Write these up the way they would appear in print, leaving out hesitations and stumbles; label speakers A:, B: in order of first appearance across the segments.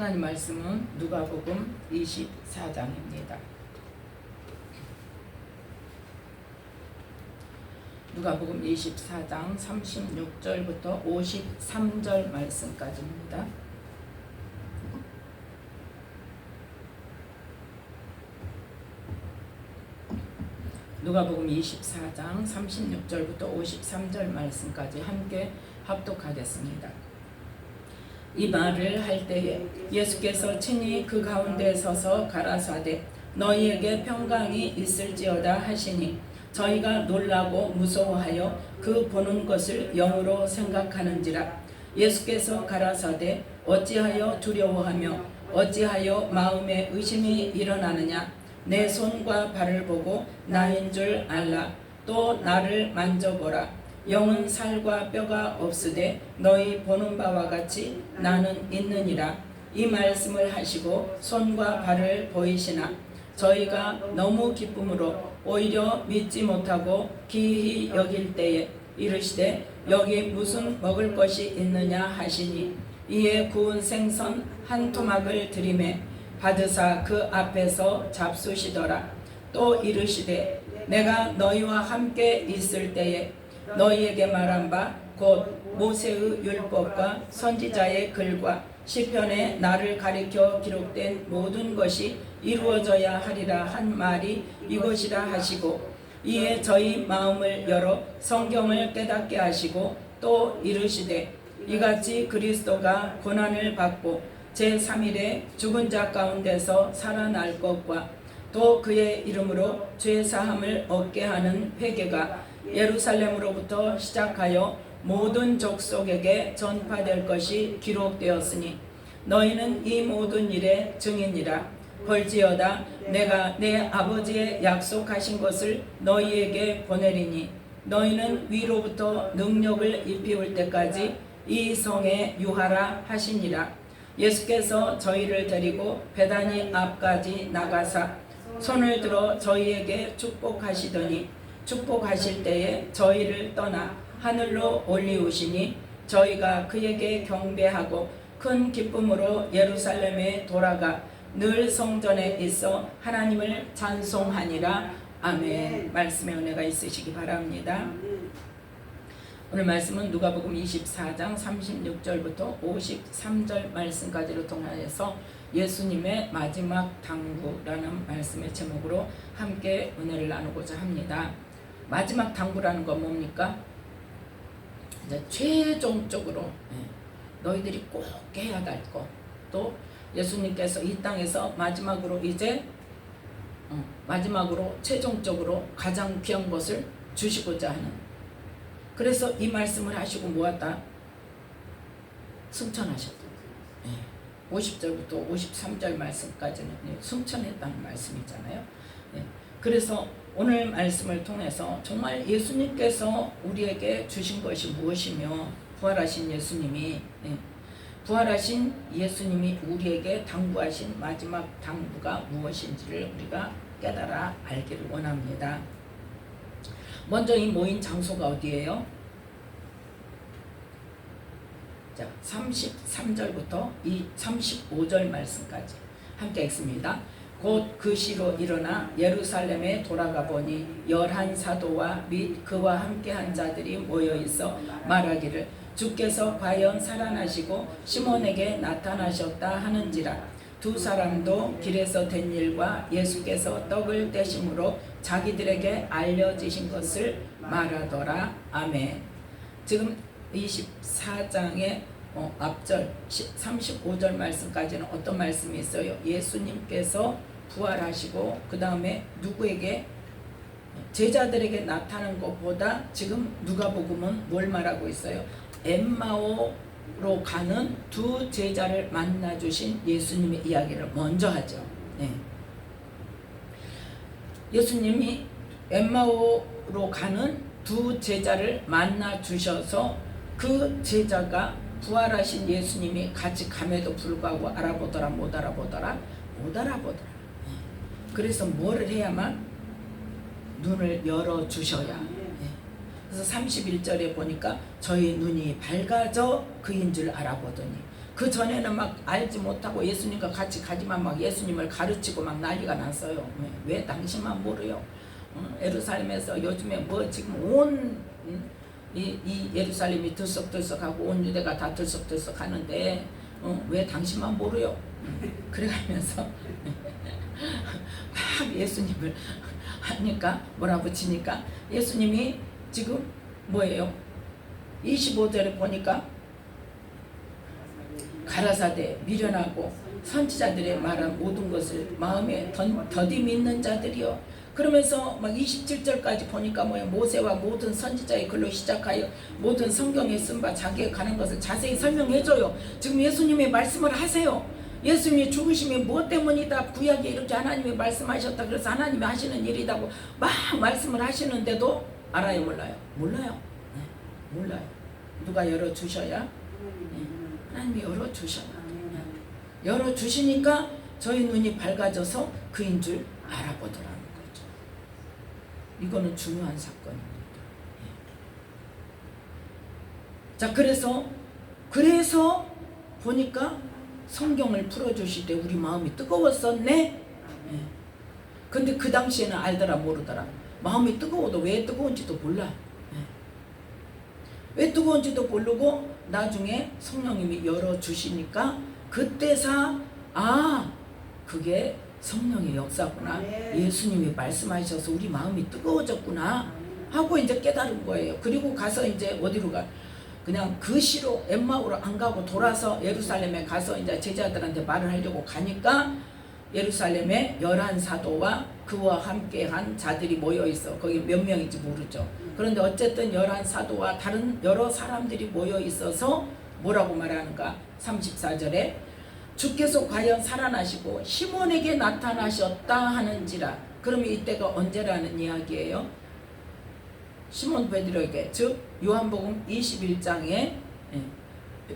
A: 하나님 말씀은 누가복음 24장입니다. 누가복음 24장 36절부터 53절 말씀까지입니다. 누가복음 24장 36절부터 53절 말씀까지 함께 합독하겠습니다. 이 말을 할 때에 예수께서 친히 그 가운데 서서 가라사대 너희에게 평강이 있을지어다 하시니 저희가 놀라고 무서워하여 그 보는 것을 영으로 생각하는지라. 예수께서 가라사대 어찌하여 두려워하며 어찌하여 마음에 의심이 일어나느냐. 내 손과 발을 보고 나인 줄 알라. 또 나를 만져보라. 영은 살과 뼈가 없으되 너희 보는 바와 같이 나는 있느니라. 이 말씀을 하시고 손과 발을 보이시나 저희가 너무 기쁨으로 오히려 믿지 못하고 기이히 여길 때에 이르시되 여기 무슨 먹을 것이 있느냐 하시니 이에 구운 생선 한 토막을 드리매 받으사 그 앞에서 잡수시더라. 또 이르시되 내가 너희와 함께 있을 때에 너희에게 말한 바 곧 모세의 율법과 선지자의 글과 시편에 나를 가리켜 기록된 모든 것이 이루어져야 하리라 한 말이 이것이라 하시고 이에 저희 마음을 열어 성경을 깨닫게 하시고 또 이르시되 이같이 그리스도가 고난을 받고 제3일에 죽은 자 가운데서 살아날 것과 또 그의 이름으로 죄사함을 얻게 하는 회개가 예루살렘으로부터 시작하여 모든 족속에게 전파될 것이 기록되었으니 너희는 이 모든 일의 증인이라. 볼지어다 내가 내 아버지의 약속하신 것을 너희에게 보내리니 너희는 위로부터 능력을 입히올 때까지 이 성에 유하라 하시니라. 예수께서 저희를 데리고 베다니 앞까지 나가사 손을 들어 저희에게 축복하시더니 축복하실 때에 저희를 떠나 하늘로 올리우시니 저희가 그에게 경배하고 큰 기쁨으로 예루살렘에 돌아가 늘 성전에 있어 하나님을 찬송하니라. 아멘. 말씀의 은혜가 있으시기 바랍니다. 오늘 말씀은 누가복음 24장 36절부터 53절 말씀까지로 통하여서 예수님의 마지막 당부라는 말씀의 제목으로 함께 은혜를 나누고자 합니다. 마지막 당부라는 건 뭡니까? 이제 최종적으로 너희들이 꼭 해야 될 것, 또 예수님께서 이 땅에서 마지막으로 이제 마지막으로 최종적으로 가장 귀한 것을 주시고자 하는, 그래서 이 말씀을 하시고 모았다 승천하셨다. 50절부터 53절 말씀까지는 승천했다는 말씀이잖아요. 그래서 오늘 말씀을 통해서 정말 예수님께서 우리에게 주신 것이 무엇이며 부활하신 예수님이 부활하신 예수님이 우리에게 당부하신 마지막 당부가 무엇인지를 우리가 깨달아 알기를 원합니다. 먼저 이 모인 장소가 어디예요? 자, 33절부터 이 35절 말씀까지 함께 읽습니다. 곧 그 시로 일어나 예루살렘에 돌아가 보니 11 사도와 및 그와 함께한 자들이 모여 있어 말하기를 주께서 과연 살아나시고 시몬에게 나타나셨다 하는지라. 두 사람도 길에서 된 일과 예수께서 떡을 떼심으로 자기들에게 알려지신 것을 말하더라. 아멘. 지금 24장의 앞절 35절 말씀까지는 어떤 말씀이 있어요? 예수님께서 부활하시고 그 다음에 누구에게? 제자들에게 나타난 것보다 지금 누가복음은 뭘 말하고 있어요? 엠마오로 가는 두 제자를 만나주신 예수님의 이야기를 먼저 하죠. 예수님이 엠마오로 가는 두 제자를 만나주셔서 그 제자가 부활하신 예수님이 같이 감에도 불구하고 알아보더라 못 알아보더라? 못 알아보더라. 그래서 뭐를 해야만? 눈을 열어주셔야. 그래서 31절에 보니까 저희 눈이 밝아져 그인 줄 알아보더니 그 전에는 막 알지 못하고 예수님과 같이 가지만 막 예수님을 가르치고 막 난리가 났어요. 왜 당신만 모르요? 예루살렘에서 요즘에 뭐 지금 이 예루살렘이 들썩들썩하고 온 유대가 다 들썩들썩하는데 왜 당신만 모르요? 그래가면서 막 예수님을 하니까 뭐라고 치니까 예수님이 지금 뭐예요? 25절에 보니까 가라사대 미련하고 선지자들의 말한 모든 것을 마음에 더디 믿는 자들이요. 그러면서 막 27절까지 보니까 뭐예요? 모세와 모든 선지자의 글로 시작하여 모든 성경에 쓴 바 자기에 관한 것을 자세히 설명해줘요. 지금 예수님의 말씀을 하세요. 예수님이 죽으심이 무엇 때문이다, 구약에 이렇게 하나님이 말씀하셨다, 그래서 하나님이 하시는 일이라고 막 말씀을 하시는데도 알아요, 몰라요? 몰라요. 네, 몰라요. 누가 열어주셔야? 네, 하나님이 열어주셔야. 네. 열어주시니까 저희 눈이 밝아져서 그인 줄 알아보더라는 거죠. 이거는 중요한 사건입니다. 네. 자, 그래서 보니까 성경을 풀어주실 때 우리 마음이 뜨거웠었네. 근데 그 당시에는 알더라 모르더라. 마음이 뜨거워도 왜 뜨거운지도 몰라. 왜 뜨거운지도 모르고 나중에 성령님이 열어주시니까 그때서 그게 성령의 역사구나. 예수님이 말씀하셔서 우리 마음이 뜨거워졌구나 하고 이제 깨달은 거예요. 그리고 가서 이제 어디로 가? 그냥 그 시로 엠마오로 안 가고 돌아서 예루살렘에 가서 이제 제자들한테 말을 하려고 가니까 예루살렘에 11사도와 그와 함께한 자들이 모여 있어. 거기 몇 명인지 모르죠. 그런데 어쨌든 11사도와 다른 여러 사람들이 모여 있어서 뭐라고 말하는가? 34절에 주께서 과연 살아나시고 시몬에게 나타나셨다 하는지라. 그러면 이때가 언제라는 이야기예요? 시몬 베드로에게, 즉 요한복음 21장에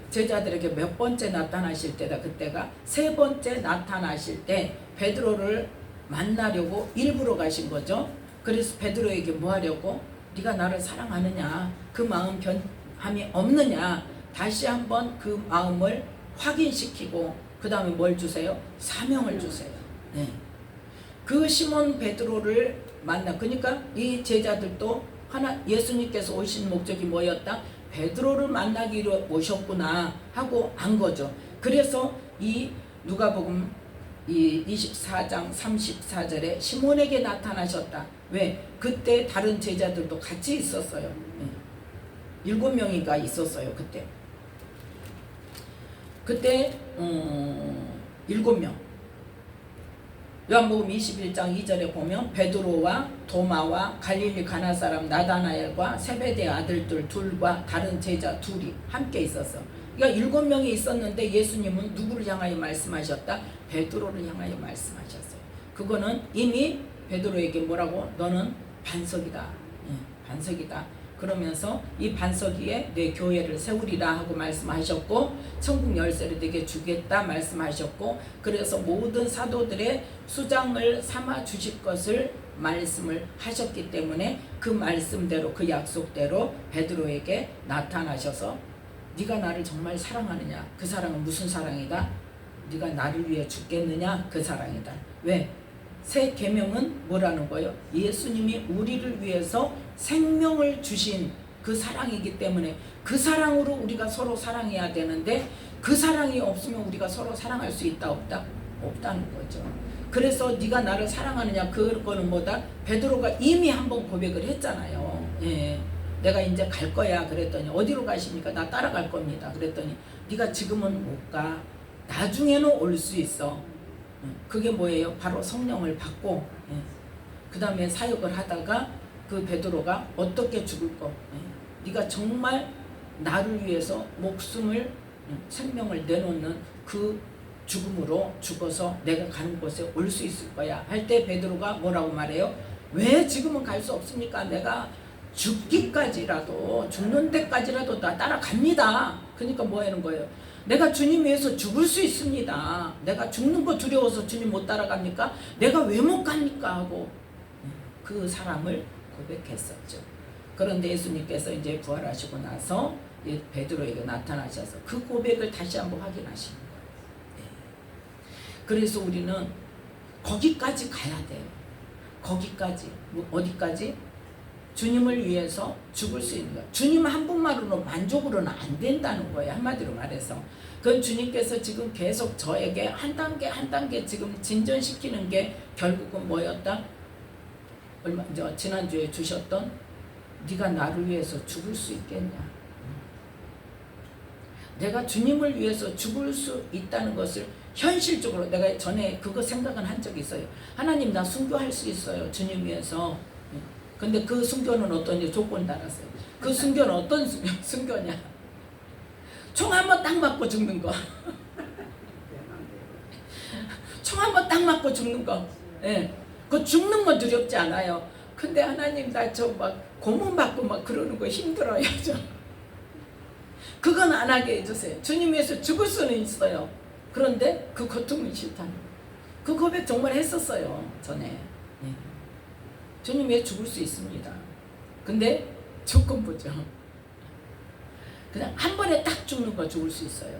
A: 제자들에게 몇 번째 나타나실 때다. 그때가 세 번째 나타나실 때 베드로를 만나려고 일부러 가신 거죠. 그래서 베드로에게 뭐 하려고? 네가 나를 사랑하느냐, 그 마음 변함이 없느냐, 다시 한번 그 마음을 확인시키고 그 다음에 뭘 주세요? 사명을 주세요. 네. 그 시몬 베드로를 만나. 그러니까 이 제자들도 예수님께서 오신 목적이 뭐였다? 베드로를 만나기로 오셨구나 하고 안 거죠. 그래서 이 누가복음 24장 34절에 시몬에게 나타나셨다. 왜? 그때 다른 제자들도 같이 있었어요. 7명인가 있었어요. 그때 7명. 요한복음 21장 2절에 보면 베드로와 도마와 갈릴리 가나 사람 나다나엘과 세베대 아들들 둘과 다른 제자 둘이 함께 있었어. 그러니까 7명이 있었는데 예수님은 누구를 향하여 말씀하셨다? 베드로를 향하여 말씀하셨어요. 그거는 이미 베드로에게 뭐라고? 너는 반석이다. 반석이다. 그러면서 이 반석 위에 내 교회를 세우리라 하고 말씀하셨고, 천국 열쇠를 내게 주겠다 말씀하셨고, 그래서 모든 사도들의 수장을 삼아 주실 것을 말씀을 하셨기 때문에 그 말씀대로, 그 약속대로 베드로에게 나타나셔서 네가 나를 정말 사랑하느냐? 그 사랑은 무슨 사랑이다? 네가 나를 위해 죽겠느냐? 그 사랑이다. 왜? 새 계명은 뭐라는 거예요? 예수님이 우리를 위해서 생명을 주신 그 사랑이기 때문에 그 사랑으로 우리가 서로 사랑해야 되는데, 그 사랑이 없으면 우리가 서로 사랑할 수 있다 없다? 없다는 거죠. 그래서 네가 나를 사랑하느냐, 그거는 뭐다? 베드로가 이미 한번 고백을 했잖아요. 내가 이제 갈 거야 그랬더니 어디로 가십니까? 나 따라갈 겁니다. 그랬더니 네가 지금은 못 가. 나중에는 올 수 있어. 그게 뭐예요? 바로 성령을 받고 그 다음에 사역을 하다가 그 베드로가 어떻게 죽을 거, 네가 정말 나를 위해서 목숨을, 생명을 내놓는 그 죽음으로 죽어서 내가 가는 곳에 올 수 있을 거야 할 때 베드로가 뭐라고 말해요? 왜 지금은 갈 수 없습니까? 내가 죽기까지라도, 죽는 데까지라도 나 따라갑니다. 그러니까 뭐 하는 거예요? 내가 주님 위해서 죽을 수 있습니다. 내가 죽는 거 두려워서 주님 못 따라갑니까? 내가 왜 못 갑니까? 하고 그 사람을 고백했었죠. 그런데 예수님께서 이제 부활하시고 나서 베드로에게 나타나셔서 그 고백을 다시 한번 확인하시는 거예요. 그래서 우리는 거기까지 가야 돼요. 거기까지. 어디까지? 주님을 위해서 죽을 수 있는 거예요. 주님 한 분만으로 만족으로는 안 된다는 거예요. 한마디로 말해서. 그건 주님께서 지금 계속 저에게 한 단계 한 단계 지금 진전시키는 게 결국은 뭐였다? 지난주에 주셨던 네가 나를 위해서 죽을 수 있겠냐? 내가 주님을 위해서 죽을 수 있다는 것을 현실적으로 내가 전에 그거 생각은 한 적이 있어요. 하나님 나 순교할 수 있어요. 주님 위해서. 근데 그 순교는 어떤 조건 달았어요. 그 순교는 어떤 순교냐? 총 한 번 딱 맞고 죽는 거. 총 한 번 딱 맞고 죽는 거. 예. 그 죽는 거 두렵지 않아요. 근데 하나님 나 저 막 고문 받고 막 그러는 거 힘들어요. 저. 그건 안 하게 해주세요. 주님 위해서 죽을 수는 있어요. 그런데 그 고통은 싫다는 거예요. 그 고백 정말 했었어요. 전에. 예. 주님 위해 죽을 수 있습니다. 근데 조건 보죠. 그냥 한 번에 딱 죽는 거 죽을 수 있어요.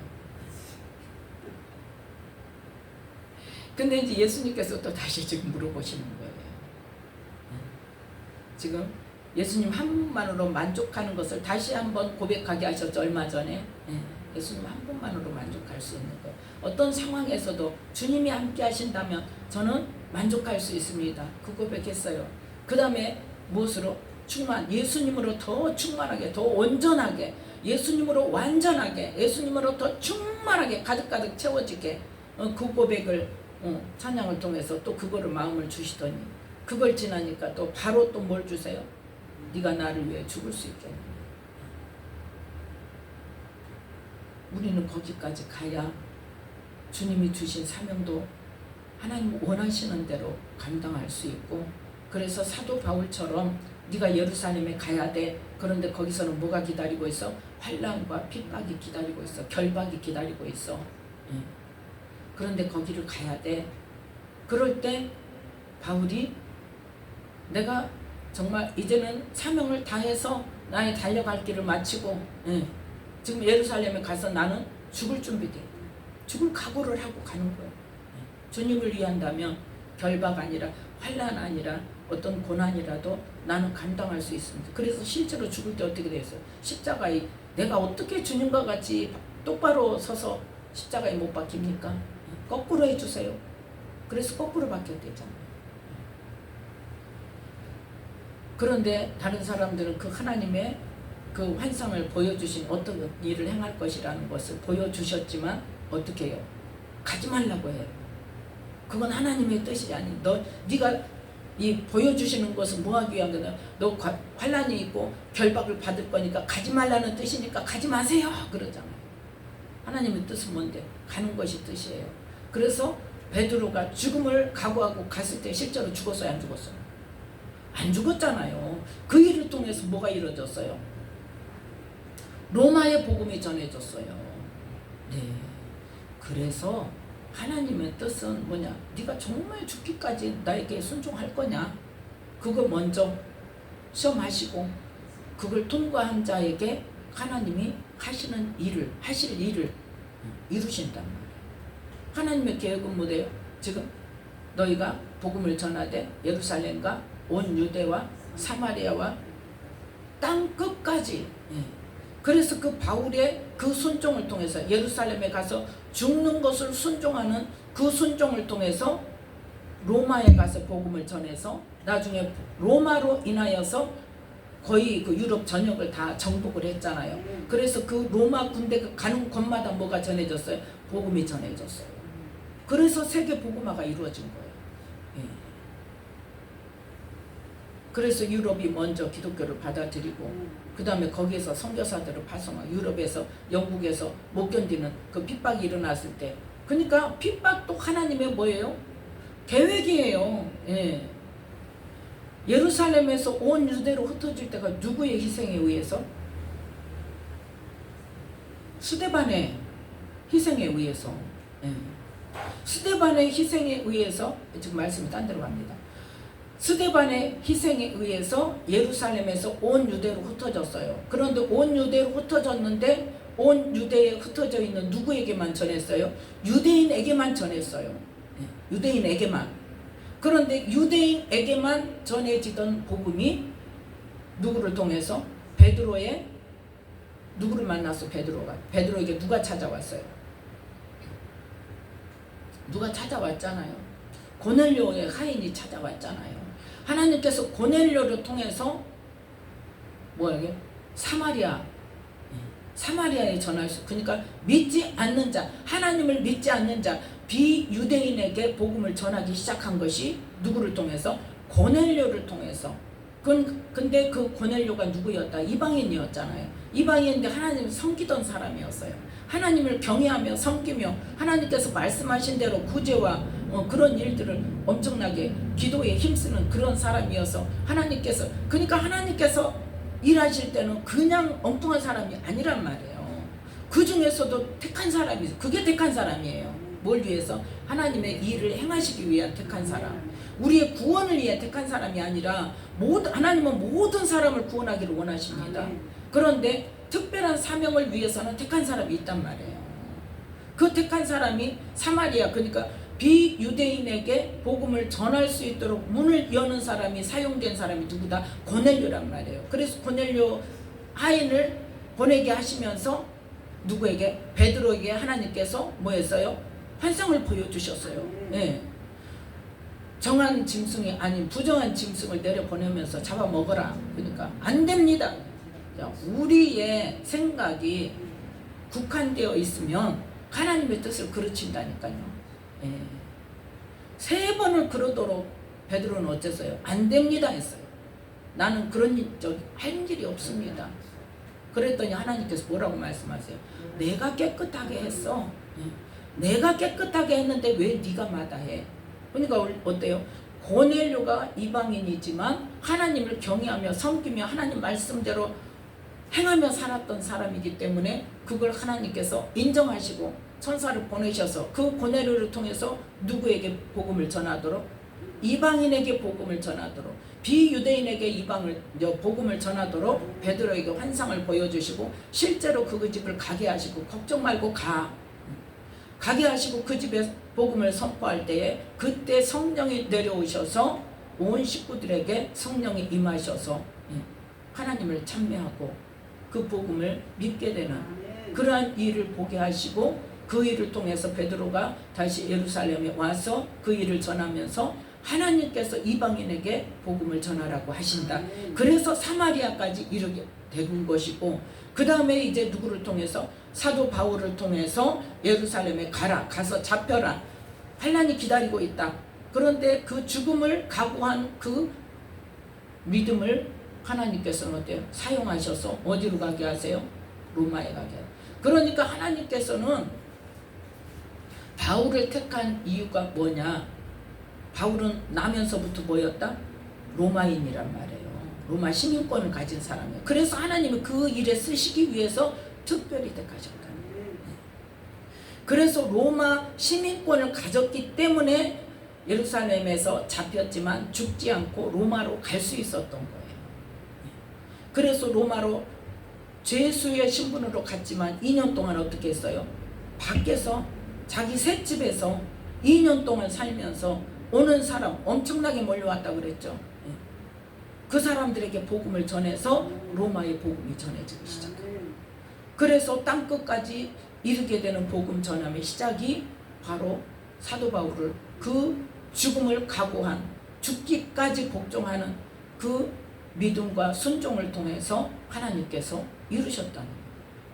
A: 근데 이제 예수님께서 또 다시 지금 물어보시는 거예요. 지금 예수님 한 분만으로 만족하는 것을 다시 한번 고백하게 하셨죠. 얼마 전에. 예수님 한 분만으로 만족할 수 있는 거예요. 어떤 상황에서도 주님이 함께 하신다면 저는 만족할 수 있습니다. 그 고백했어요. 그 다음에 무엇으로? 충만. 예수님으로 더 충만하게, 더 온전하게, 예수님으로 완전하게, 예수님으로 더 충만하게 가득가득 채워지게 그 고백을 찬양을 통해서 또 그거를 마음을 주시더니 그걸 지나니까 또 바로 또 뭘 주세요? 네가 나를 위해 죽을 수 있겠네. 우리는 거기까지 가야 주님이 주신 사명도 하나님 원하시는 대로 감당할 수 있고, 그래서 사도 바울처럼 네가 예루살렘에 가야 돼. 그런데 거기서는 뭐가 기다리고 있어? 환난과 핍박이 기다리고 있어. 결박이 기다리고 있어. 그런데 거기를 가야 돼. 그럴 때 바울이 내가 정말 이제는 사명을 다해서 나의 달려갈 길을 마치고 지금 예루살렘에 가서 나는 죽을 준비돼. 죽을 각오를 하고 가는 거예요. 주님을 위한다면 결박 아니라 환난 아니라 어떤 고난이라도 나는 감당할 수 있습니다. 그래서 실제로 죽을 때 어떻게 됐어요? 십자가에 내가 어떻게 주님과 같이 똑바로 서서 십자가에 못 박힙니까? 거꾸로 해주세요. 그래서 거꾸로 박혔대잖아요. 그런데 다른 사람들은 그 하나님의 그 환상을 보여주신 어떤 일을 행할 것이라는 것을 보여주셨지만 어떻게 해요? 가지 말라고 해요. 그건 하나님의 뜻이 아닌 네가 이 보여주시는 것은 뭐하기 위한 거냐? 너 환난이 있고 결박을 받을 거니까 가지 말라는 뜻이니까 가지 마세요 그러잖아요. 하나님의 뜻은 뭔데? 가는 것이 뜻이에요. 그래서 베드로가 죽음을 각오하고 갔을 때 실제로 죽었어요? 안 죽었어요? 안 죽었잖아요. 그 일을 통해서 뭐가 이루어졌어요? 로마의 복음이 전해졌어요. 네. 그래서 하나님의 뜻은 뭐냐? 네가 정말 죽기까지 나에게 순종할 거냐? 그거 먼저 시험하시고 그걸 통과한 자에게 하나님이 하실 일을 이루신단 말이에요. 하나님의 계획은 뭐예요? 지금 너희가 복음을 전하되 예루살렘과 온 유대와 사마리아와 땅 끝까지. 그래서 그 바울의 그 순종을 통해서 예루살렘에 가서 죽는 것을 순종하는 그 순종을 통해서 로마에 가서 복음을 전해서 나중에 로마로 인하여서 거의 그 유럽 전역을 다 정복을 했잖아요. 그래서 그 로마 군대가 가는 곳마다 뭐가 전해졌어요? 복음이 전해졌어요. 그래서 세계 복음화가 이루어진 거예요. 그래서 유럽이 먼저 기독교를 받아들이고 그 다음에 거기에서 선교사들을 파송하고 유럽에서 영국에서 못 견디는 그 핍박이 일어났을 때, 그러니까 핍박도 하나님의 뭐예요? 계획이에요. 예루살렘에서 온 유대로 흩어질 때가 누구의 희생에 의해서? 스데반의 희생에 의해서. 스데반의 희생에 의해서 지금 말씀이 딴 데로 갑니다. 스데반의 희생에 의해서 예루살렘에서 온 유대로 흩어졌어요. 그런데 온 유대로 흩어졌는데 온 유대에 흩어져 있는 누구에게만 전했어요? 유대인에게만 전했어요. 유대인에게만. 그런데 유대인에게만 전해지던 복음이 누구를 통해서? 베드로의 누구를 만나서 베드로에게 누가 찾아왔어요? 누가 찾아왔잖아요. 고넬료의 하인이 찾아왔잖아요. 하나님께서 고넬료를 통해서 뭐야 사마리아에 전할 수, 그러니까 믿지 않는 자, 하나님을 믿지 않는 자, 비유대인에게 복음을 전하기 시작한 것이 누구를 통해서? 고넬료를 통해서. 근데 그 고넬료가 누구였다? 이방인이었잖아요. 이방인인데 하나님을 섬기던 사람이었어요. 하나님을 경외하며 섬기며 하나님께서 말씀하신 대로 구제와 그런 일들을 엄청나게 기도에 힘쓰는 그런 사람이어서 그러니까 하나님께서 일하실 때는 그냥 엉뚱한 사람이 아니란 말이에요. 그 중에서도 택한 사람이, 그게 택한 사람이에요. 뭘 위해서? 하나님의 일을 행하시기 위한 택한 사람. 우리의 구원을 위해 택한 사람이 아니라 하나님은 모든 사람을 구원하기를 원하십니다. 그런데 특별한 사명을 위해서는 택한 사람이 있단 말이에요. 그 택한 사람이 사마리아, 그러니까 비유대인에게 복음을 전할 수 있도록 문을 여는 사람이, 사용된 사람이 누구다? 고넬료란 말이에요. 그래서 고넬료 하인을 보내게 하시면서 누구에게? 베드로에게 하나님께서 뭐 했어요? 환상을 보여주셨어요. 네. 정한 짐승이 아닌 부정한 짐승을 내려보내면서 잡아먹어라. 그러니까 안 됩니다. 우리의 생각이 국한되어 있으면 하나님의 뜻을 그르친다니까요. 예. 3번을 그러도록 베드로는 어땠어요? 안 됩니다 했어요. 나는 그런 할 일이 없습니다. 그랬더니 하나님께서 뭐라고 말씀하세요? 내가 깨끗하게 했어. 내가 깨끗하게 했는데 왜 네가 마다해? 그러니까 어때요? 고넬료가 이방인이지만 하나님을 경외하며 섬기며 하나님 말씀대로 행하며 살았던 사람이기 때문에 그걸 하나님께서 인정하시고 천사를 보내셔서 그 고넬료를 통해서 누구에게 복음을 전하도록? 이방인에게 복음을 전하도록, 비유대인에게 복음을 전하도록 베드로에게 환상을 보여주시고 실제로 그 집을 가게 하시고 걱정 말고 가게 하시고 그 집에 복음을 선포할 때에 그때 성령이 내려오셔서 온 식구들에게 성령이 임하셔서 하나님을 찬미하고 그 복음을 믿게 되는 그러한 일을 보게 하시고 그 일을 통해서 베드로가 다시 예루살렘에 와서 그 일을 전하면서 하나님께서 이방인에게 복음을 전하라고 하신다. 그래서 사마리아까지 이르게 된 것이고, 그 다음에 이제 누구를 통해서? 사도 바울을 통해서 예루살렘에 가서 잡혀라. 환난이 기다리고 있다. 그런데 그 죽음을 각오한 그 믿음을 하나님께서는 어때요? 사용하셔서 어디로 가게 하세요? 로마에 가게 하세요. 그러니까 하나님께서는 바울을 택한 이유가 뭐냐? 바울은 나면서부터 뭐였다? 로마인이란 말이에요. 로마 시민권을 가진 사람이에요. 그래서 하나님은 그 일에 쓰시기 위해서 특별히 택하셨다. 그래서 로마 시민권을 가졌기 때문에 예루살렘에서 잡혔지만 죽지 않고 로마로 갈 수 있었던 거예요. 그래서 로마로 죄수의 신분으로 갔지만 2년 동안 어떻게 했어요? 밖에서 자기 셋집에서 2년 동안 살면서 오는 사람 엄청나게 몰려왔다고 그랬죠. 그 사람들에게 복음을 전해서 로마의 복음이 전해지기 시작해요. 그래서 땅끝까지 이르게 되는 복음 전함의 시작이 바로 사도 바울을 그 죽음을 각오한, 죽기까지 복종하는 그 믿음과 순종을 통해서 하나님께서 이루셨다는 거예요.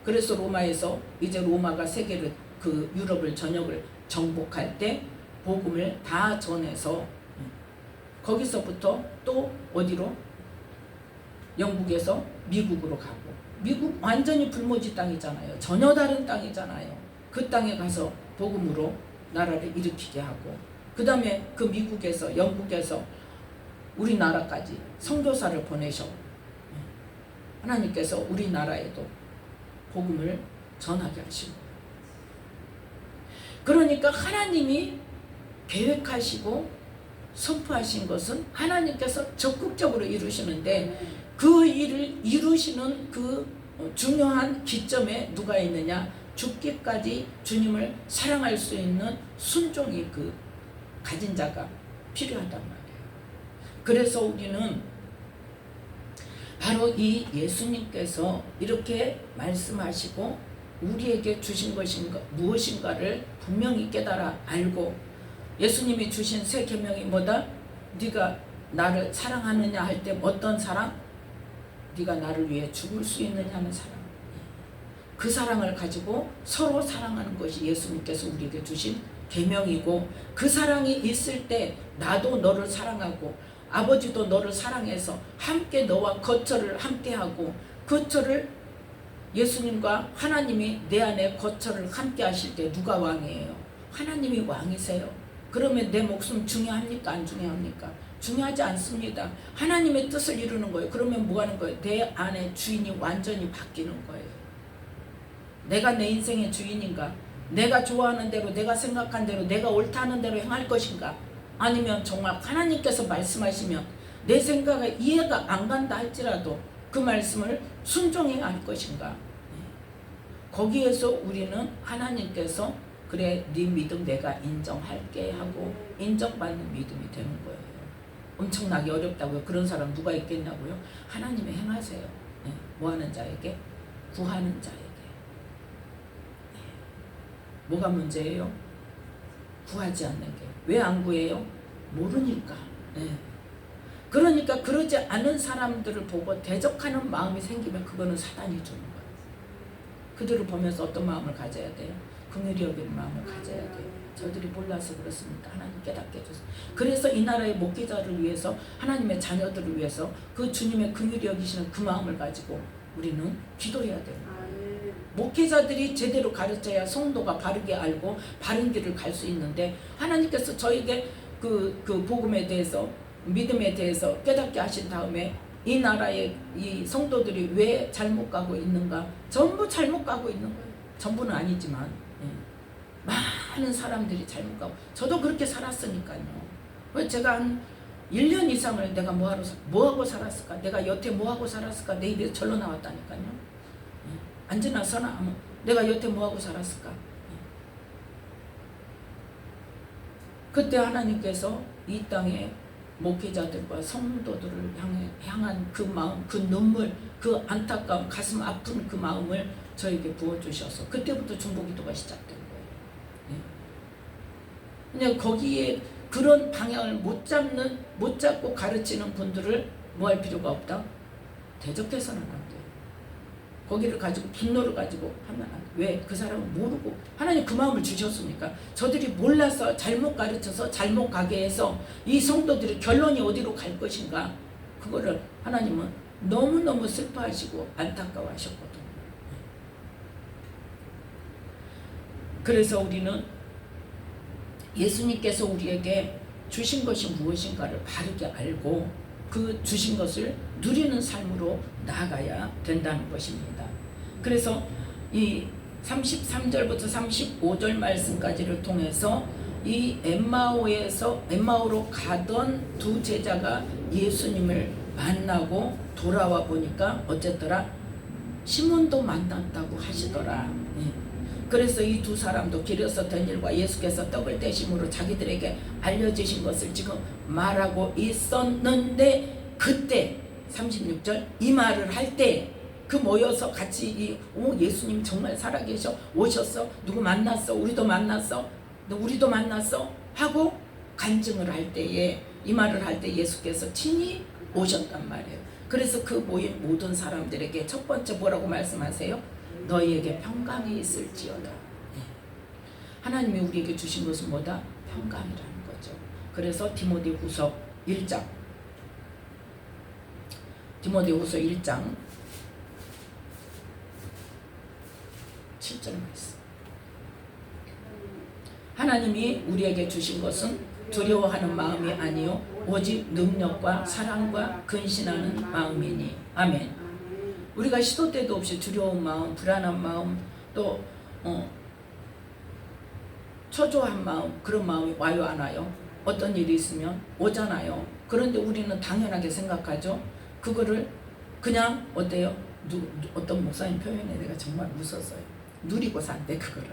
A: 그래서 로마에서 이제 로마가 세계를, 그 유럽을 전역을 정복할 때 복음을 다 전해서 거기서부터 또 어디로? 영국에서 미국으로 가고, 미국 완전히 불모지 땅이잖아요. 전혀 다른 땅이잖아요. 그 땅에 가서 복음으로 나라를 일으키게 하고, 그 다음에 그 미국에서, 영국에서 우리나라까지 선교사를 보내셔. 하나님께서 우리나라에도 복음을 전하게 하시고, 그러니까 하나님이 계획하시고 선포하신 것은 하나님께서 적극적으로 이루시는데 그 일을 이루시는 그 중요한 기점에 누가 있느냐? 죽기까지 주님을 사랑할 수 있는 순종이 그 가진 자가 필요하단 말이에요. 그래서 우리는 바로 이 예수님께서 이렇게 말씀하시고 우리에게 주신 것인가 무엇인가를 분명히 깨달아 알고, 예수님이 주신 새 계명이 뭐다? 네가 나를 사랑하느냐 할 때 어떤 사랑? 네가 나를 위해 죽을 수 있느냐는 사랑. 그 사랑을 가지고 서로 사랑하는 것이 예수님께서 우리에게 주신 계명이고, 그 사랑이 있을 때 나도 너를 사랑하고 아버지도 너를 사랑해서 함께 너와 거처를 함께하고, 거처를 예수님과 하나님이 내 안에 거처를 함께 하실 때 누가 왕이에요? 하나님이 왕이세요. 그러면 내 목숨 중요합니까? 안 중요합니까? 중요하지 않습니다. 하나님의 뜻을 이루는 거예요. 그러면 뭐 하는 거예요? 내 안에 주인이 완전히 바뀌는 거예요. 내가 내 인생의 주인인가? 내가 좋아하는 대로, 내가 생각한 대로, 내가 옳다는 대로 행할 것인가? 아니면 정말 하나님께서 말씀하시면 내 생각에 이해가 안 간다 할지라도 그 말씀을 순종해야 할 것인가? 거기에서 우리는 하나님께서 그래 네 믿음 내가 인정할게 하고 인정받는 믿음이 되는 거예요. 엄청나게 어렵다고요. 그런 사람 누가 있겠냐고요. 하나님이 행하세요. 뭐하는 자에게? 구하는 자에게. 뭐가 문제예요? 구하지 않는 게. 왜 안 구해요? 모르니까. 그러니까 그러지 않은 사람들을 보고 대적하는 마음이 생기면 그거는 사단이 주는 거예요. 그들을 보면서 어떤 마음을 가져야 돼요? 긍휼히 여기는 마음을 가져야 돼요. 저들이 몰라서 그렇습니다. 하나님 깨닫게 해주세요. 그래서 이 나라의 목회자를 위해서, 하나님의 자녀들을 위해서 그 주님의 긍휼히 여기시는 그 마음을 가지고 우리는 기도해야 됩니다. 목회자들이 제대로 가르쳐야 성도가 바르게 알고 바른 길을 갈 수 있는데, 하나님께서 저에게 그 복음에 대해서, 믿음에 대해서 깨닫게 하신 다음에 이 나라의 이 성도들이 왜 잘못 가고 있는가? 전부 잘못 가고 있는 거예요. 전부는 아니지만 많은 사람들이 잘못 가고, 저도 그렇게 살았으니까요. 제가 한 1년 이상을 내가 뭐하고 살았을까? 내가 여태 뭐하고 살았을까? 내 입에서 절로 나왔다니까요. 앉으나 서나 내가 여태 뭐하고 살았을까? 그때 하나님께서 이 땅에 목회자들과 성도들을 향한 그 마음, 그 눈물, 그 안타까움, 가슴 아픈 그 마음을 저에게 부어주셔서 그때부터 중보기도가 시작된 거예요. 근데 거기에 그런 방향을 못 잡고 가르치는 분들을 뭐 할 필요가 없다? 대적해서는 안 돼요. 거기를 가지고 분노를 가지고 하면 안 돼요. 왜? 그 사람은 모르고 하나님 그 마음을 주셨으니까. 저들이 몰라서 잘못 가르쳐서 잘못 가게 해서 이 성도들의 결론이 어디로 갈 것인가, 그거를 하나님은 너무너무 슬퍼하시고 안타까워하셨거든요. 그래서 우리는 예수님께서 우리에게 주신 것이 무엇인가를 바르게 알고 그 주신 것을 누리는 삶으로 나아가야 된다는 것입니다. 그래서 이 33절부터 35절 말씀까지를 통해서 이 엠마오로 가던 두 제자가 예수님을 만나고 돌아와 보니까 어쨌더라? 시몬도 만났다고 하시더라. 그래서 이 두 사람도 길에서 된 일과 예수께서 떡을 떼심으로 자기들에게 알려주신 것을 지금 말하고 있었는데, 그때 36절 이 말을 할 때 그 모여서 같이 예수님 정말 살아계셔, 오셨어, 누구 만났어, 우리도 만났어, 우리도 만났어 하고 간증을 할 때에, 이 말을 할 때 예수께서 친히 오셨단 말이에요. 그래서 그 모인 모든 사람들에게 첫 번째 뭐라고 말씀하세요? 너희에게 평강이 있을지어다. 하나님이 우리에게 주신 것은 뭐다? 평강이라는 거죠. 그래서 디모데후서 1장 7절 말씀. 하나님이 우리에게 주신 것은 두려워하는 마음이 아니요 오직 능력과 사랑과 근신하는 마음이니. 아멘. 우리가 시도 때도 없이 두려운 마음, 불안한 마음, 또 초조한 마음, 그런 마음이 와요 안 와요? 어떤 일이 있으면 오잖아요. 그런데 우리는 당연하게 생각하죠. 그거를 그냥 어때요? 어떤 목사님 표현에 내가 정말 웃었어요. 누리고 산대 그거를.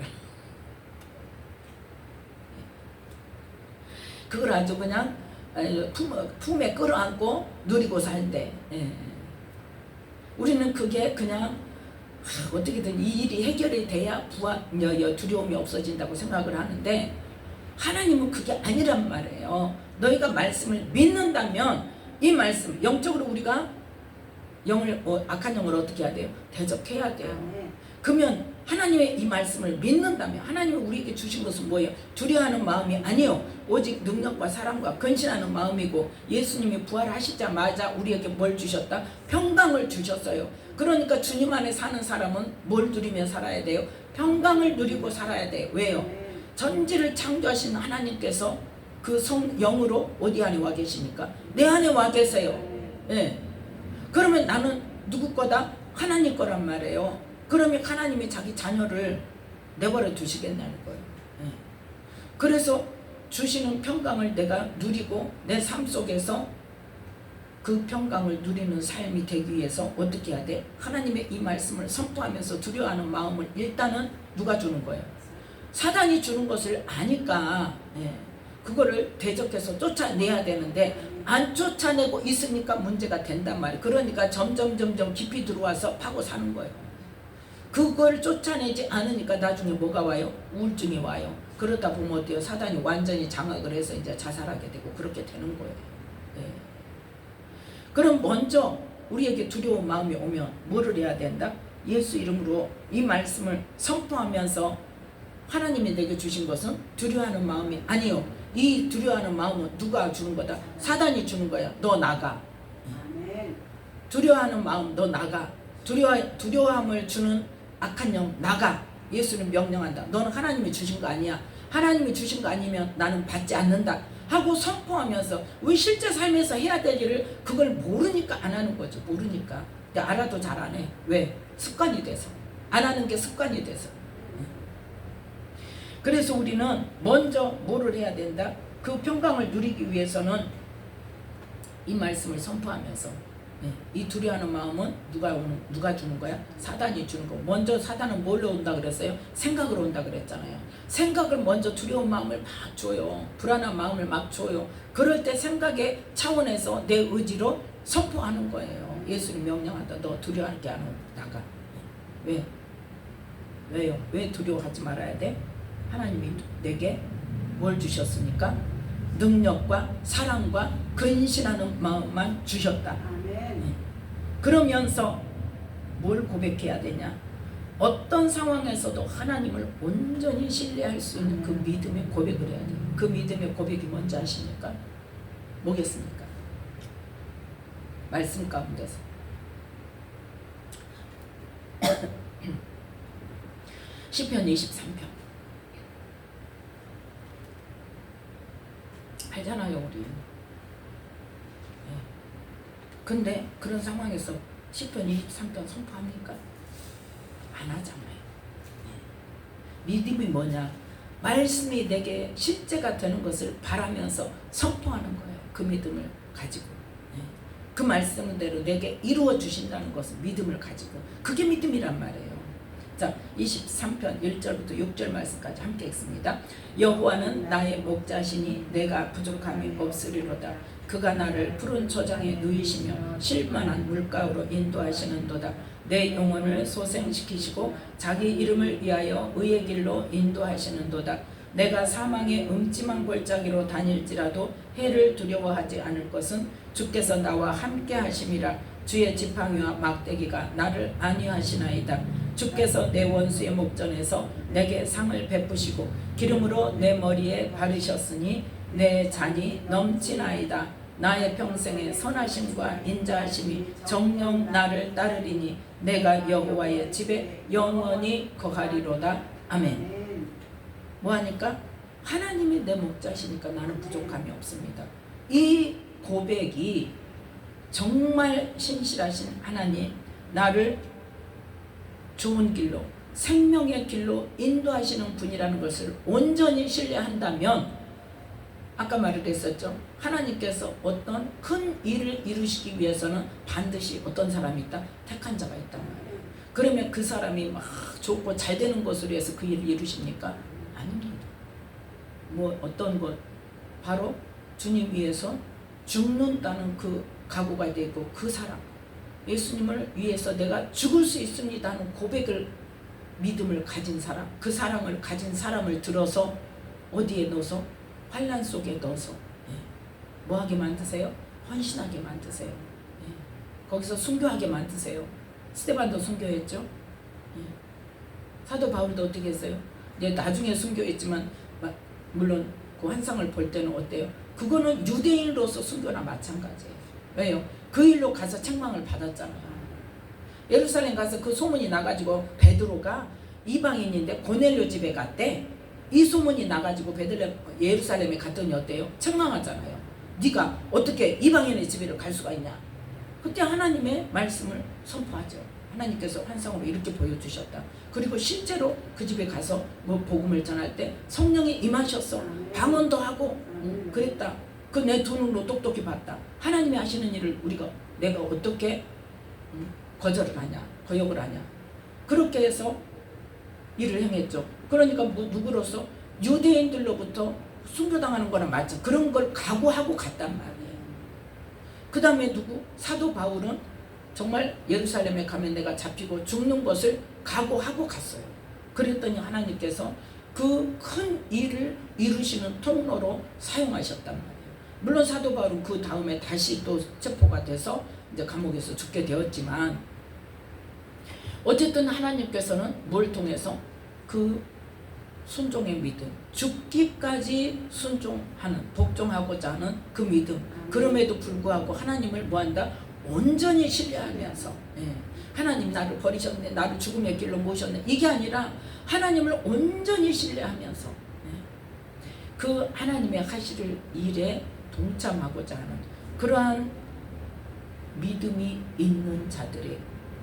A: 그걸 아주 그냥 품에 끌어안고 누리고 살대. 예. 우리는 그게 그냥 어떻게든 이 일이 해결이 돼야 두려움이 없어진다고 생각을 하는데, 하나님은 그게 아니란 말이에요. 너희가 말씀을 믿는다면 이 말씀, 영적으로 우리가 악한 영을 어떻게 해야 돼요? 대적해야 돼요. 그러면 하나님의 이 말씀을 믿는다면, 하나님이 우리에게 주신 것은 뭐예요? 두려워하는 마음이 아니요, 오직 능력과 사랑과 근신하는 마음이고, 예수님이 부활하시자마자 우리에게 뭘 주셨다? 평강을 주셨어요. 그러니까 주님 안에 사는 사람은 뭘 누리며 살아야 돼요? 평강을 누리고 살아야 돼요. 왜요? 전지를 창조하신 하나님께서 그 영으로 어디 안에 와 계십니까? 내 안에 와 계세요. 예. 그러면 나는 누구 거다? 하나님 거란 말이에요. 그러면 하나님이 자기 자녀를 내버려 두시겠냐는 거예요. 예. 그래서 주시는 평강을 내가 누리고 내 삶 속에서 그 평강을 누리는 삶이 되기 위해서 어떻게 해야 돼? 하나님의 이 말씀을 선포하면서 두려워하는 마음을 일단은 누가 주는 거예요? 사단이 주는 것을 아니까 그거를 대적해서 쫓아내야 되는데, 안 쫓아내고 있으니까 문제가 된단 말이에요. 그러니까 점점 깊이 들어와서 파고 사는 거예요. 그걸 쫓아내지 않으니까 나중에 뭐가 와요? 우울증이 와요. 그러다 보면 어때요? 사단이 완전히 장악을 해서 이제 자살하게 되고 그렇게 되는 거예요. 그럼 먼저 우리에게 두려운 마음이 오면 뭐를 해야 된다? 예수 이름으로 이 말씀을 선포하면서 하나님이 내게 주신 것은 두려워하는 마음이 아니요, 이 두려워하는 마음은 누가 주는 거다? 사단이 주는 거야. 너 나가. 두려워하는 마음 너 나가. 두려워함을 주는 악한 영 나가. 예수는 명령한다. 너는 하나님이 주신 거 아니야. 하나님이 주신 거 아니면 나는 받지 않는다 하고 선포하면서, 우리 실제 삶에서 해야 될 일을 그걸 모르니까 안 하는 거죠. 모르니까. 근데 알아도 잘 안 해. 왜? 습관이 돼서. 안 하는 게 습관이 돼서. 그래서 우리는 먼저 뭐를 해야 된다? 그 평강을 누리기 위해서는 이 말씀을 선포하면서, 이 두려워하는 마음은 누가 주는 거야? 사단이 주는 거. 먼저 사단은 뭘로 온다 그랬어요? 생각으로 온다 그랬잖아요. 생각을 먼저 두려운 마음을 막 줘요. 불안한 마음을 막 줘요. 그럴 때 생각의 차원에서 내 의지로 선포하는 거예요. 예수님 명령한다. 너 두려워하게 안 나가. 왜? 왜요? 왜 두려워하지 말아야 돼? 하나님이 내게 뭘 주셨습니까? 능력과 사랑과 근신하는 마음만 주셨다. 아멘. 그러면서 뭘 고백해야 되냐? 어떤 상황에서도 하나님을 온전히 신뢰할 수 있는 그 믿음의 고백을 해야 돼요. 그 믿음의 고백이 뭔지 아십니까? 뭐겠습니까? 말씀 가운데서 시편 23편 알잖아요, 우리. 근데 그런 상황에서 시편 23편 선포합니까? 안 하잖아요. 믿음이 뭐냐? 말씀이 내게 실제가 되는 것을 바라면서 선포하는 거예요. 그 믿음을 가지고. 그 말씀대로 내게 이루어 주신다는 것은 믿음을 가지고. 그게 믿음이란 말이에요. 자, 23편 1절부터 6절 말씀까지 함께 읽습니다. 여호와는 나의 목자시니 내가 부족함이 없으리로다. 그가 나를 푸른 초장에 누이시며 쉴만한 물가로 인도하시는도다. 내 영혼을 소생시키시고 자기 이름을 위하여 의의 길로 인도하시는도다. 내가 사망의 음침한 골짜기로 다닐지라도 해를 두려워하지 않을 것은 주께서 나와 함께 하심이라. 주의 지팡이와 막대기가 나를 안위하시나이다. 주께서 내 원수의 목전에서 내게 상을 베푸시고 기름으로 내 머리에 바르셨으니 내 잔이 넘치나이다. 나의 평생의 선하심과 인자하심이 정녕 나를 따르리니 내가 여호와의 집에 영원히 거하리로다. 아멘. 뭐하니까? 하나님이 내 목자시니까 나는 부족함이 없습니다. 이 고백이 정말 신실하신 하나님, 나를 좋은 길로, 생명의 길로 인도하시는 분이라는 것을 온전히 신뢰한다면 아까 말을 했었죠. 하나님께서 어떤 큰 일을 이루시기 위해서는 반드시 어떤 사람이 있다? 택한 자가 있단 말이에요. 그러면 그 사람이 막 좋고 잘 되는 것으로 해서 그 일을 이루십니까? 아닙니다. 뭐 어떤 것? 바로 주님 위해서 죽는다는 그 각오가 되고 그 사람, 예수님을 위해서 내가 죽을 수 있습니다 하는 고백을, 믿음을 가진 사람, 그 사랑을 가진 사람을 들어서 어디에 넣어서? 환난 속에 넣어서 뭐하게 만드세요? 헌신하게 만드세요. 거기서 순교하게 만드세요. 스데반도 순교했죠. 사도 바울도 어떻게 했어요? 이제 나중에 순교했지만 물론 그 환상을 볼 때는 어때요? 그거는 유대인으로서 순교나 마찬가지예요. 왜요? 그 일로 가서 책망을 받았잖아요. 예루살렘 가서 그 소문이 나가지고 베드로가 이방인인데 고넬료 집에 갔대. 이 소문이 나가지고 예루살렘에 갔더니 어때요? 책망하잖아요. 네가 어떻게 이방인의 집에 갈 수가 있냐. 그때 하나님의 말씀을 선포하죠. 하나님께서 환상으로 이렇게 보여주셨다. 그리고 실제로 그 집에 가서 뭐 복음을 전할 때 성령이 임하셨어. 방언도 하고 그랬다. 그 내 두 눈으로 똑똑히 봤다. 하나님이 하시는 일을 내가 어떻게 거절을 하냐, 거역을 하냐. 그렇게 해서 일을 행했죠. 그러니까 누구로서? 유대인들로부터 순교당하는 거랑 맞죠. 그런 걸 각오하고 갔단 말이에요. 그 다음에 누구? 사도 바울은 정말 예루살렘에 가면 내가 잡히고 죽는 것을 각오하고 갔어요. 그랬더니 하나님께서 그 큰 일을 이루시는 통로로 사용하셨단 말이에요. 물론 사도 바울은 그 다음에 다시 또 체포가 돼서 이제 감옥에서 죽게 되었지만, 어쨌든 하나님께서는 뭘 통해서? 그 순종의 믿음, 죽기까지 순종하는, 복종하고자 하는 그 믿음, 그럼에도 불구하고 하나님을 뭐한다? 온전히 신뢰하면서, 하나님 나를 버리셨네, 나를 죽음의 길로 모셨네, 이게 아니라 하나님을 온전히 신뢰하면서 그 하나님의 하실 일에 동참하고자 하는 그러한 믿음이 있는 자들의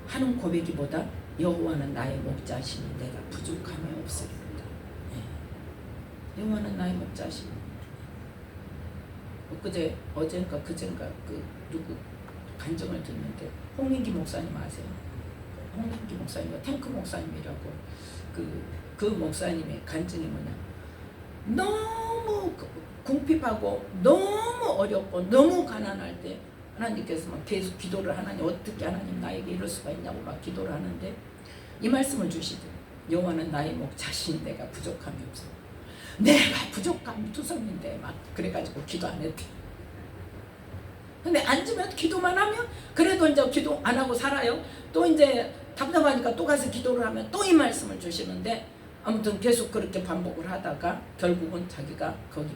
A: 하는 고백이 뭐다? 여호와는 나의 목자시니 내가 부족함이 없으리로다. 여호와는 나의 목자시니. 어젠가 그젠가 누구 간증을 듣는데, 홍민기 목사님 아세요? 홍민기 목사님, 탱크 목사님이라고. 그 목사님의 간증이 뭐냐? 너무 궁핍하고 너무 어렵고 너무 가난할 때 하나님께서 막 계속 기도를, 하나님 어떻게 하나님 나에게 이럴 수가 있냐고 막 기도를 하는데 이 말씀을 주시더라고요. 여호와는 나의 목자신 내가 부족함이 없어. 내가 부족함 투성인데 막 그래가지고 기도 안 했대. 근데 앉으면 기도만 하면 그래도 이제 기도 안 하고 살아요. 또 이제 답답하니까 또 가서 기도를 하면 또 이 말씀을 주시는데, 아무튼 계속 그렇게 반복을 하다가 결국은 자기가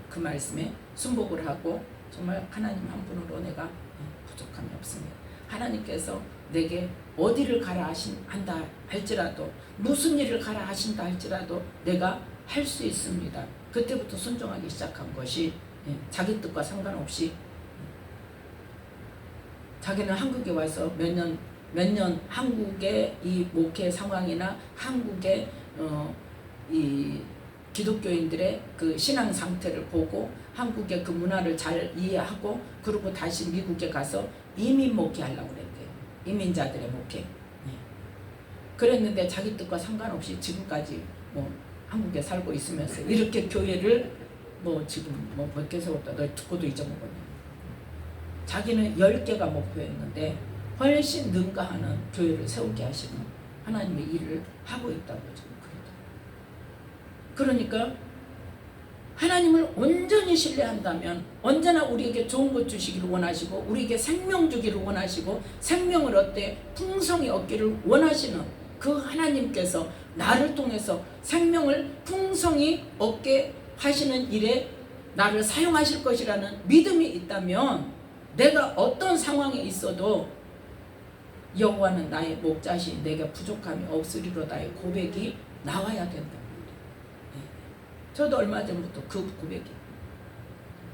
A: 그 말씀에 순복을 하고 정말 하나님 한 분으로 내가 부족함이 없습니다. 하나님께서 내게 어디를 가라 한다 할지라도, 무슨 일을 가라 하신다 할지라도 내가 할 수 있습니다. 그때부터 순종하기 시작한 것이, 자기 뜻과 상관없이 자기는 한국에 와서 몇 년 한국의 이 목회 상황이나 한국의 이 기독교인들의 그 신앙 상태를 보고 한국의 그 문화를 잘 이해하고, 그리고 다시 미국에 가서 이민 목회하려고 그랬대요. 이민자들의 목회. 그랬는데 자기 뜻과 상관없이 지금까지 뭐 한국에 살고 있으면서 이렇게 교회를 지금 몇 개 세웠다. 너 듣고도 잊어먹었네. 자기는 10개가 목표였는데 훨씬 능가하는 교회를 세우게 하시는 하나님의 일을 하고 있다고 지금 그러다. 그러니까 하나님을 온전히 신뢰한다면 언제나 우리에게 좋은 것 주시기를 원하시고, 우리에게 생명 주기를 원하시고, 생명을 풍성히 얻기를 원하시는 그 하나님께서 나를 통해서 생명을 풍성히 얻게 하시는 일에 나를 사용하실 것이라는 믿음이 있다면, 내가 어떤 상황에 있어도 여호와는 나의 목자시니 내게 부족함이 없으리로다의 고백이 나와야 된다. 저도 얼마 전부터 그 고백이.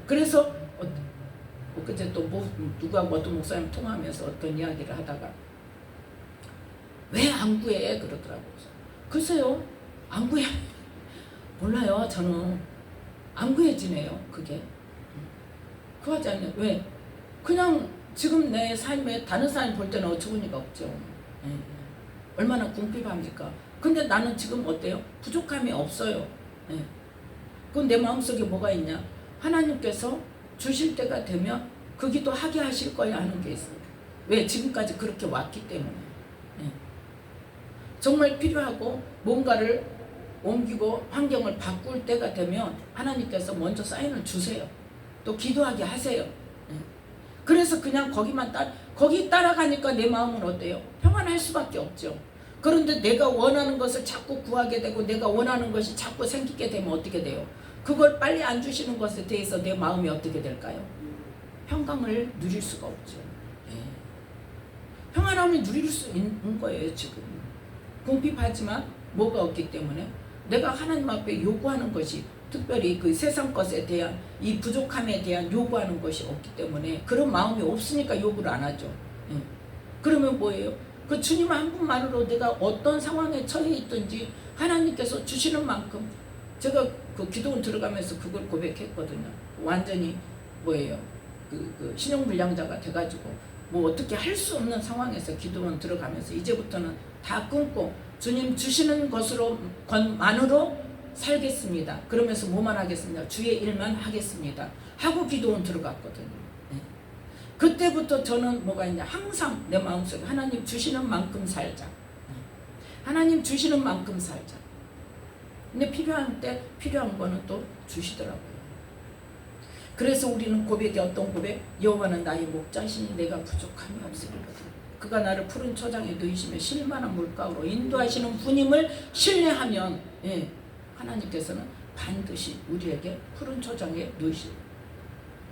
A: 그래서 그때 또 누구하고 어떤 목사님 통화하면서 어떤 이야기를 하다가 왜 안 구해 그러더라고요. 글쎄요, 안 구해. 몰라요. 저는 안 구해지네요. 그게 구하지 않아요. 왜? 그냥 지금 내 삶에 다른 사람이 볼 때는 어처구니가 없죠. 예. 얼마나 궁핍합니까? 근데 나는 지금 어때요? 부족함이 없어요. 예. 그건 내 마음속에 뭐가 있냐? 하나님께서 주실 때가 되면 그 기도 하게 하실 거야 하는 게 있어요. 왜? 지금까지 그렇게 왔기 때문에. 예. 정말 필요하고 뭔가를 옮기고 환경을 바꿀 때가 되면 하나님께서 먼저 사인을 주세요. 또 기도하게 하세요. 예. 그래서 그냥 거기 따라가니까 내 마음은 어때요? 평안할 수밖에 없죠. 그런데 내가 원하는 것을 자꾸 구하게 되고 내가 원하는 것이 자꾸 생기게 되면 어떻게 돼요? 그걸 빨리 안 주시는 것에 대해서 내 마음이 어떻게 될까요? 평강을 누릴 수가 없죠. 예. 평안함을 누릴 수 있는 거예요. 지금 궁핍하지만 뭐가 없기 때문에 내가 하나님 앞에 요구하는 것이 특별히 그 세상 것에 대한 이 부족함에 대한 요구하는 것이 없기 때문에 그런 마음이 없으니까 요구를 안 하죠. 예. 그러면 뭐예요? 그 주님 한 분만으로 내가 어떤 상황에 처해 있든지 하나님께서 주시는 만큼 제가 그 기도원 들어가면서 그걸 고백했거든요. 완전히 뭐예요? 그 신용불량자가 돼가지고 뭐 어떻게 할 수 없는 상황에서 기도원 들어가면서 이제부터는 다 끊고 주님 주시는 것만으로 살겠습니다. 그러면서 뭐만 하겠습니다. 주의 일만 하겠습니다. 하고 기도원 들어갔거든요. 네. 그때부터 저는 뭐가 있냐? 항상 내 마음속에 하나님 주시는 만큼 살자. 하나님 주시는 만큼 살자. 근데 필요한 때 필요한 거는 또 주시더라고요. 그래서 우리는 고백이 어떤 고백? 여호와는 나의 목자시니 내가 부족함이 없으리거든. 그가 나를 푸른 초장에 누이시며 실만한 물가로 인도하시는 분임을 신뢰하면 예, 하나님께서는 반드시 우리에게 푸른 초장에 누이시고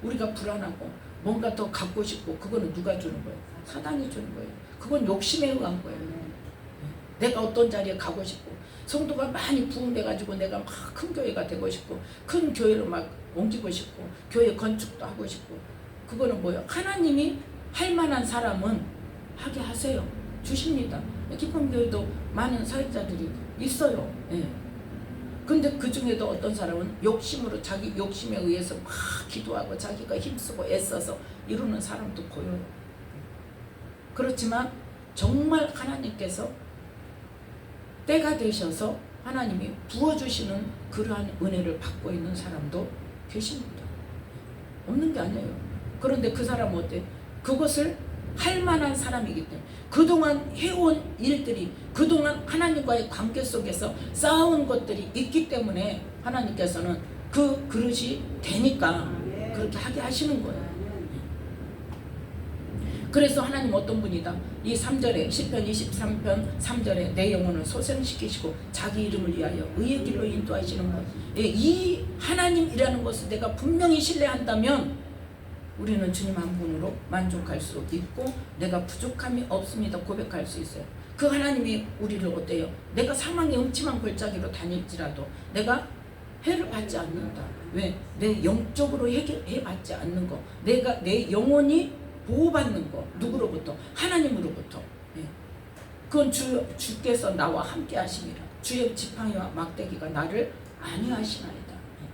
A: 우리가 불안하고 뭔가 더 갖고 싶고 그거는 누가 주는 거예요? 사단이 주는 거예요. 그건 욕심에 의한 거예요. 내가 어떤 자리에 가고 싶고 성도가 많이 부흥돼가지고 내가 막 큰 교회가 되고 싶고 큰 교회로 막 옮기고 싶고 교회 건축도 하고 싶고 그거는 뭐예요? 하나님이 할 만한 사람은 하게 하세요. 주십니다. 기쁨교회도 많은 사역자들이 있어요. 예. 근데 그 중에도 어떤 사람은 욕심으로 자기 욕심에 의해서 막 기도하고 자기가 힘쓰고 애써서 이루는 사람도 보여요. 그렇지만 정말 하나님께서 때가 되셔서 하나님이 부어주시는 그러한 은혜를 받고 있는 사람도 계십니다. 없는 게 아니에요. 그런데 그 사람은 어때? 그것을 할 만한 사람이기 때문에 그동안 해온 일들이 그동안 하나님과의 관계 속에서 쌓아온 것들이 있기 때문에 하나님께서는 그 그릇이 되니까 그렇게 하게 하시는 거예요. 그래서 하나님 어떤 분이다? 이 3절에 시편 23편 3절에 내 영혼을 소생시키시고 자기 이름을 위하여 의의 길로 인도하시는 것. 이 하나님이라는 것을 내가 분명히 신뢰한다면 우리는 주님 한 분으로 만족할 수 있고 내가 부족함이 없습니다 고백할 수 있어요. 그 하나님이 우리를 어때요? 내가 사망의 음침한 골짜기로 다닐지라도 내가 해를 받지 않는다. 왜? 내 영적으로 해받지 않는 거. 내 영혼이 보호받는 거. 누구로부터? 하나님으로부터. 예. 그건 주께서 나와 함께 하심이라. 주의 지팡이와 막대기가 나를 안위하시나이다. 예.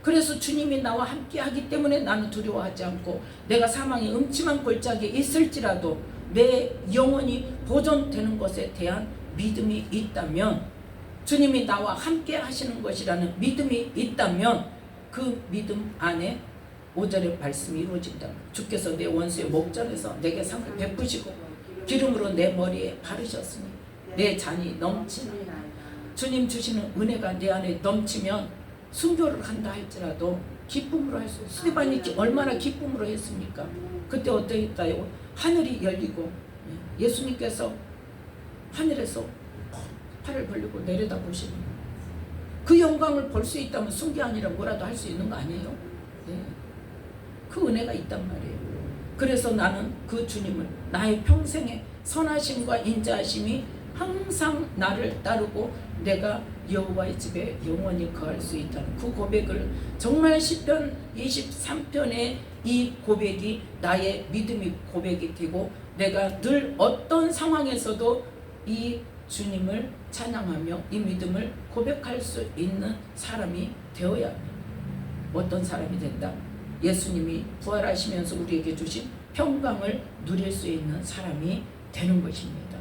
A: 그래서 주님이 나와 함께 하기 때문에 나는 두려워하지 않고 내가 사망의 음침한 골짜기에 있을지라도 내 영혼이 보존되는 것에 대한 믿음이 있다면 주님이 나와 함께 하시는 것이라는 믿음이 있다면 그 믿음 안에 5절의 말씀이 이루어진다. 주께서 내 원수의 목전에서 내게 상을 베푸시고 기름으로 내 머리에 바르셨으니 내 잔이 넘치나이다. 주님 주시는 은혜가 내 안에 넘치면 순교를 한다 할지라도 기쁨으로 할 수 있어요. 스데반이 얼마나 기쁨으로 했습니까? 그때 어땠다요? 하늘이 열리고 예수님께서 하늘에서 팔을 벌리고 내려다보시니 그 영광을 볼 수 있다면 순교 아니라 뭐라도 할 수 있는 거 아니에요? 네. 그 은혜가 있단 말이에요. 그래서 나는 그 주님을 나의 평생의 선하심과 인자하심이 항상 나를 따르고 내가 여호와의 집에 영원히 거할 수 있다는 그 고백을 정말 시편 23편의 이 고백이 나의 믿음의 고백이 되고 내가 늘 어떤 상황에서도 이 주님을 찬양하며 이 믿음을 고백할 수 있는 사람이 되어야 합니다. 어떤 사람이 된다? 예수님이 부활하시면서 우리에게 주신 평강을 누릴 수 있는 사람이 되는 것입니다.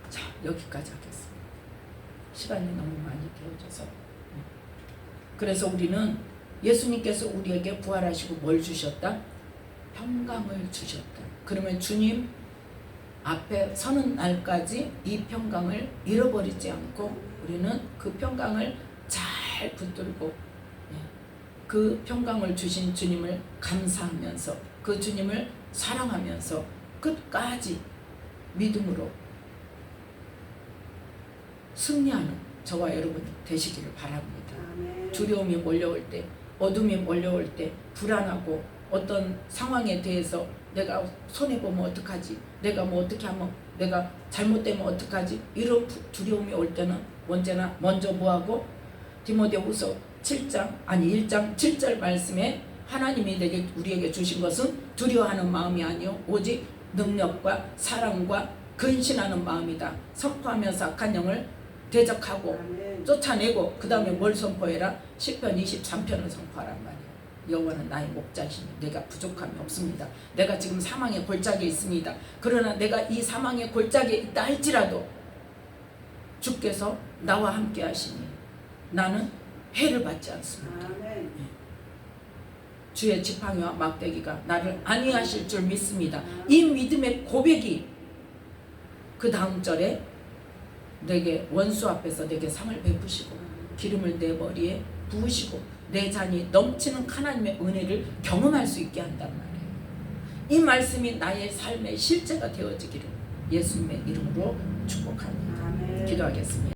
A: 자, 여기까지 하겠습니다. 시간이 너무 많이 되어져서. 그래서 우리는 예수님께서 우리에게 부활하시고 뭘 주셨다? 평강을 주셨다. 그러면 주님 앞에 서는 날까지 이 평강을 잃어버리지 않고 우리는 그 평강을 잘 붙들고 그 평강을 주신 주님을 감사하면서 그 주님을 사랑하면서 끝까지 믿음으로 승리하는 저와 여러분 되시기를 바랍니다. 두려움이 몰려올 때, 어둠이 몰려올 때, 불안하고 어떤 상황에 대해서 내가 손해보면 어떡하지? 내가 뭐 어떻게 하면, 내가 잘못되면 어떡하지? 이런 두려움이 올 때는 언제나 먼저 뭐하고? 디모데후서 1장 7절 말씀에 하나님이 우리에게 주신 것은 두려워하는 마음이 아니요 오직 능력과 사랑과 근신하는 마음이다. 선포하면서 악한 영을 대적하고 쫓아내고 그 다음에 뭘 선포해라? 시편 23편을 선포하란 말이에요. 여호와는 나의 목자시니 내가 부족함이 없습니다. 내가 지금 사망의 골짜기에 있습니다. 그러나 내가 이 사망의 골짜기에 있다 할지라도 주께서 나와 함께 하시니 나는 해를 받지 않습니다. 주의 지팡이와 막대기가 나를 안위하실 줄 믿습니다. 이 믿음의 고백이 그 다음 절에 내게 원수 앞에서 내게 상을 베푸시고 기름을 내 머리에 부으시고 내 잔이 넘치는 하나님의 은혜를 경험할 수 있게 한단 말이에요. 이 말씀이 나의 삶의 실제가 되어지기를 예수님의 이름으로 축복합니다. 기도하겠습니다.